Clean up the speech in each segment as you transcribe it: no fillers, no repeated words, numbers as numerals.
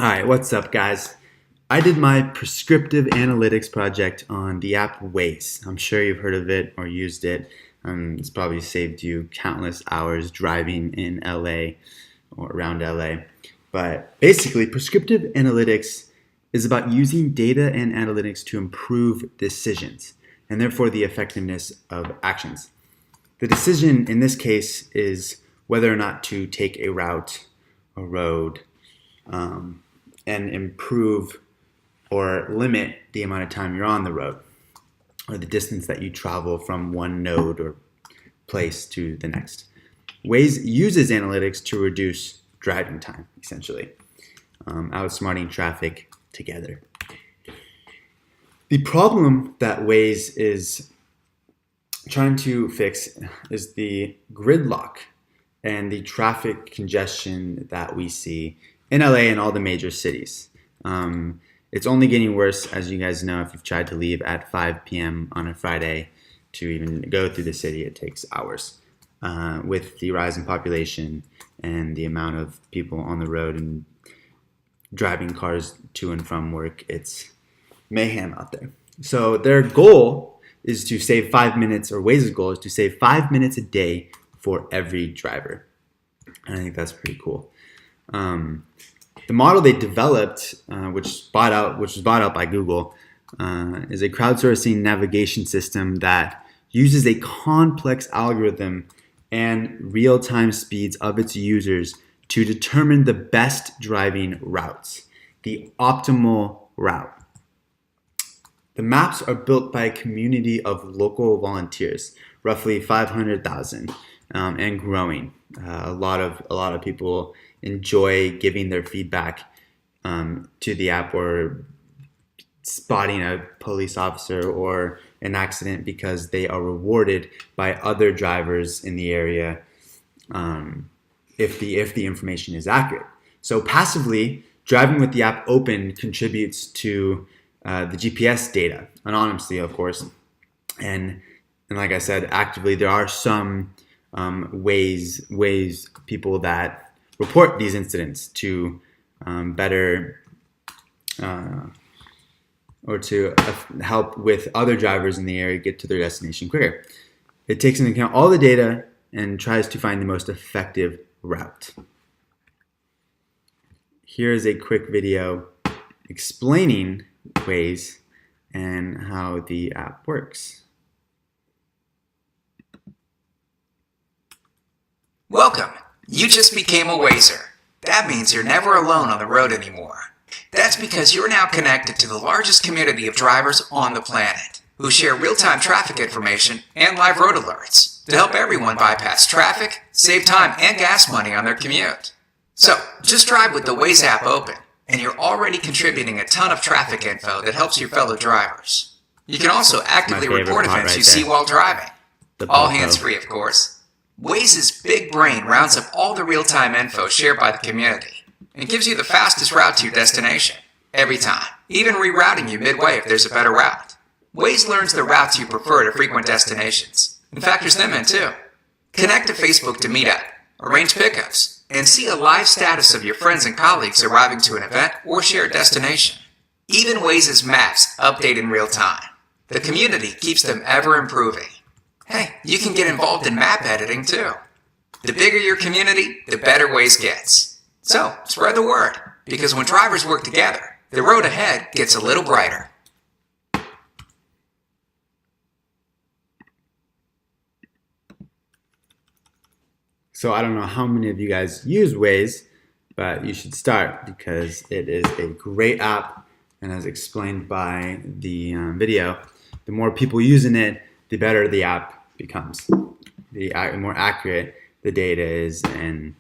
Alright, what's up guys? I did my prescriptive analytics project on the app Waze. I'm sure you've heard of it or used it. It's probably saved you countless hours driving in LA or around LA. But basically, prescriptive analytics is about using data and analytics to improve decisions and therefore the effectiveness of actions. The decision in this case is whether or not to take a route, a road, and improve or limit the amount of time you're on the road or the distance that you travel from one node or place to the next. Waze uses analytics to reduce driving time, essentially, outsmarting traffic together. The problem that Waze is trying to fix is the gridlock and the traffic congestion that we see in LA and all the major cities. It's only getting worse, as you guys know. If you've tried to leave at 5 p.m. on a Friday to even go through the city, it takes hours. With the rise in population and the amount of people on the road and driving cars to and from work, it's mayhem out there. So their goal is to save 5 minutes, or Waze's goal is to save 5 minutes a day for every driver. And I think that's pretty cool. The model they developed, which was bought out by Google, is a crowdsourcing navigation system that uses a complex algorithm and real-time speeds of its users to determine the best driving routes, the optimal route. The maps are built by a community of local volunteers, roughly 500,000, and growing. A lot of people enjoy giving their feedback to the app or spotting a police officer or an accident because they are rewarded by other drivers in the area if the information is accurate. So passively, driving with the app open contributes to the GPS data, anonymously of course, and like I said, actively there are some Waze people that report these incidents to better or to help with other drivers in the area get to their destination quicker. It takes into account all the data and tries to find the most effective route. Here is a quick video explaining Waze and how the app works. Welcome. You just became a Wazer. That means you're never alone on the road anymore. That's because you're now connected to the largest community of drivers on the planet, who share real-time traffic information and live road alerts to help everyone bypass traffic, save time and gas money on their commute. So, just drive with the Waze app open, and you're already contributing a ton of traffic info that helps your fellow drivers. You can also actively report events you see while driving. All hands-free, of course. Waze's big brain rounds up all the real-time info shared by the community and gives you the fastest route to your destination, every time, even rerouting you midway if there's a better route. Waze learns the routes you prefer to frequent destinations and factors them in too. Connect to Facebook to meet up, arrange pickups, and see a live status of your friends and colleagues arriving to an event or shared destination. Even Waze's maps update in real time. The community keeps them ever improving. Hey, you can get involved in map editing too. The bigger your community, the better Waze gets. So, spread the word, because when drivers work together, the road ahead gets a little brighter. So I don't know how many of you guys use Waze, but you should start because it is a great app, and as explained by the video, the more people using it, the better the app becomes. The more accurate the data is, and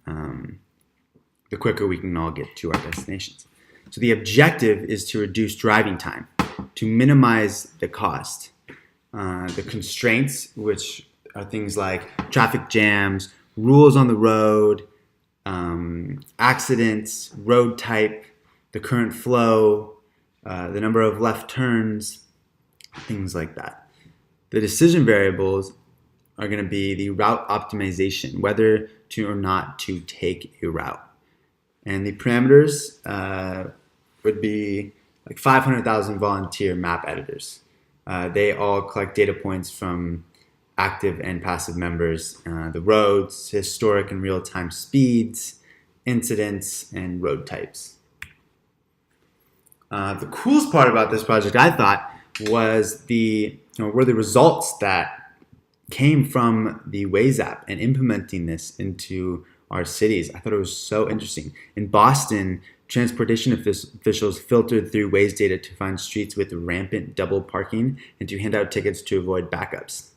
the quicker we can all get to our destinations. So the objective is to reduce driving time, to minimize the cost. The constraints, which are things like traffic jams, rules on the road, accidents, road type, the current flow, the number of left turns, things like that. The decision variables are going to be the route optimization, whether to or not to take a route. And the parameters would be like 500,000 volunteer map editors. They all collect data points from active and passive members, the roads, historic and real-time speeds, incidents, and road types. The coolest part about this project, I thought, was were the results that came from the Waze app and implementing this into our cities. I thought it was so interesting. In Boston, transportation officials filtered through Waze data to find streets with rampant double parking and to hand out tickets to avoid backups.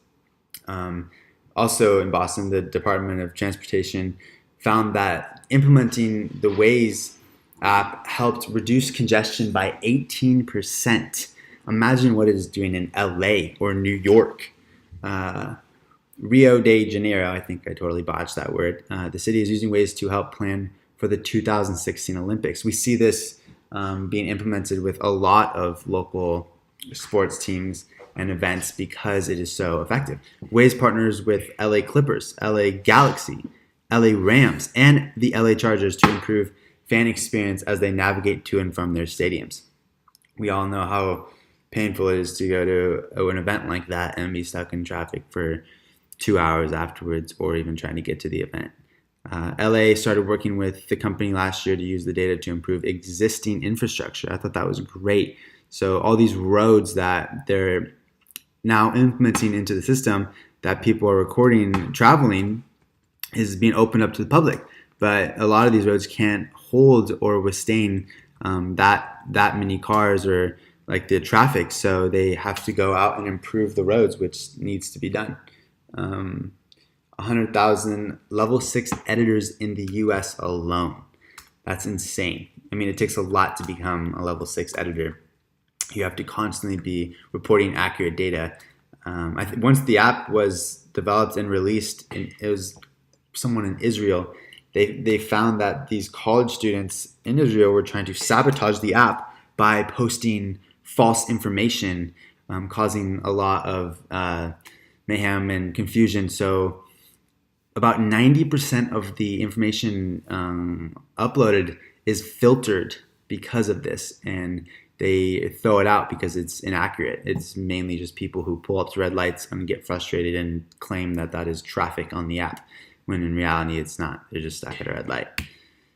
Also in Boston, the Department of Transportation found that implementing the Waze app helped reduce congestion by 18%. Imagine what it is doing in LA or New York. Rio de Janeiro, I think I totally botched that word. The city is using Waze to help plan for the 2016 Olympics. We see this being implemented with a lot of local sports teams and events because it is so effective. Waze partners with LA Clippers, LA Galaxy, LA Rams, and the LA Chargers to improve fan experience as they navigate to and from their stadiums. We all know how painful it is to go to an event like that and be stuck in traffic for 2 hours afterwards, or even trying to get to the event. LA started working with the company last year to use the data to improve existing infrastructure. I thought that was great. So all these roads that they're now implementing into the system that people are recording traveling is being opened up to the public. But a lot of these roads can't hold or withstand that many cars or like the traffic. So they have to go out and improve the roads, which needs to be done. 100,000 level 6 editors in the US alone. That's insane. I mean, it takes a lot to become a level 6 editor. You have to constantly be reporting accurate data. Once the app was developed and released, it was someone in Israel. They found that these college students in Israel were trying to sabotage the app by posting false information, causing a lot of mayhem and confusion. So about 90% of the information uploaded is filtered because of this, and they throw it out because it's inaccurate. It's mainly just people who pull up to red lights and get frustrated and claim that that is traffic on the app, when in reality it's not. They're just stuck at a red light.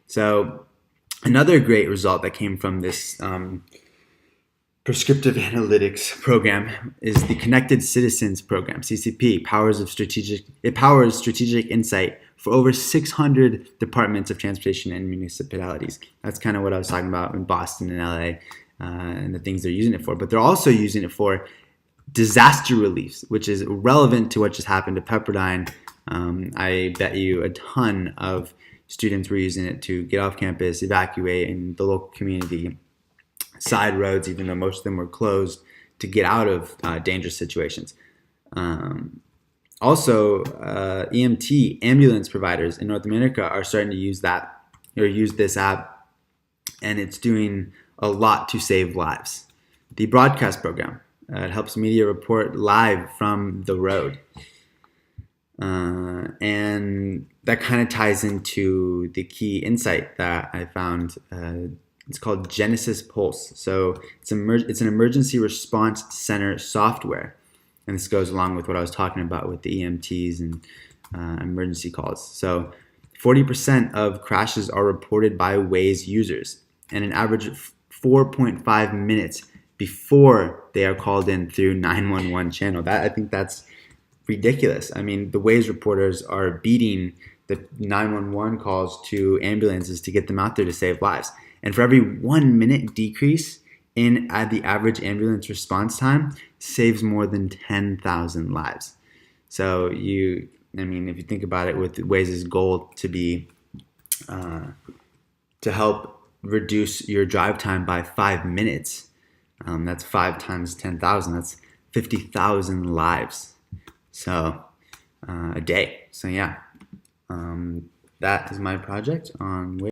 So another great result that came from this prescriptive analytics program is the Connected Citizens program, CCP. It powers strategic insight for over 600 departments of transportation and municipalities. That's kind of what I was talking about in Boston and LA and the things they're using it for. But they're also using it for disaster relief, which is relevant to what just happened to Pepperdine. I bet you a ton of students were using it to get off campus, evacuate in the local community, side roads, even though most of them were closed, to get out of dangerous situations. Also, EMT, ambulance providers in North America are starting to use this app, and it's doing a lot to save lives. The broadcast program, it helps media report live from the road. And that kind of ties into the key insight that I found. It's called Genesis Pulse. So it's an emergency response center software. And this goes along with what I was talking about with the EMTs and emergency calls. So 40% of crashes are reported by Waze users, and an average of 4.5 minutes before they are called in through 911 channel. I think that's ridiculous. I mean, the Waze reporters are beating the 911 calls to ambulances to get them out there to save lives. And for every 1 minute decrease in the average ambulance response time saves more than 10,000 lives. So if you think about it, with Waze's goal to be to help reduce your drive time by 5 minutes, that's 5 times 10,000. That's 50,000 lives. So a day. So yeah, that is my project on Waze.